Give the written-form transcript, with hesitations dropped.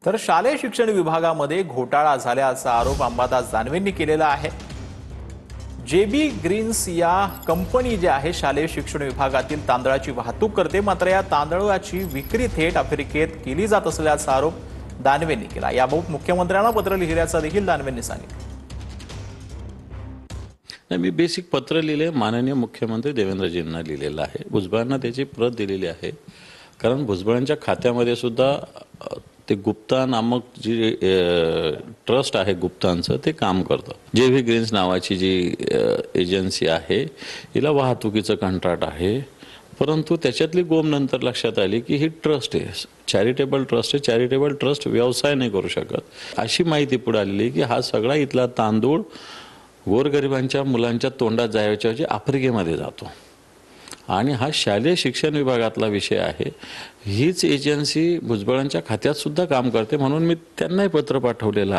तर शालेय शिक्षण विभागामध्ये घोटाळा झाल्याचा आरोप अंबादास दानवेंनी केलेला आहे। जेबी ग्रीन्स या कंपनी जी आहे शालेय शिक्षण विभागातील तांदळाची वाहतूक करते, मात्र या तांदळाची विक्री थेट आफ्रिकेत केली जात असल्याचा आरोप दानवेंनी केला। याबाबत मुख्यमंत्र्यांना पत्र लिहिल्याचं देखील दानवेंनी सांगितलं। मी बेसिक पत्र लिहिले, माननीय मुख्यमंत्री देवेंद्रजींना लिहिलेलं आहे। भुजबळांना त्याची प्रत दिलेली आहे, कारण भुजबळांच्या खात्यामध्ये सुद्धा ते गुप्ता नामक जी ट्रस्ट आहे गुप्तांचं ते काम करतं। जेबी ग्रीन्स नावाची जी एजन्सी आहे हिला वाहतुकीचं कंत्राट आहे, परंतु त्याच्यातली गोम नंतर लक्षात आली की ही ट्रस्ट आहे, चॅरिटेबल ट्रस्ट आहे। चॅरिटेबल ट्रस्ट व्यवसाय नाही करू शकत अशी माहिती पुढे आलेली की हा सगळा इथला तांदूळ गोरगरिबांच्या मुलांच्या तोंडात जायच्या ऐवजी आफ्रिकेमध्ये जातो आणि हा शालेय शिक्षण विभागातला विषय आहे। हीच एजन्सी भुजबळांच्या खात्यात सुद्धा काम करते, म्हणून मी त्यांनाही पत्र पाठवलेलं आहे।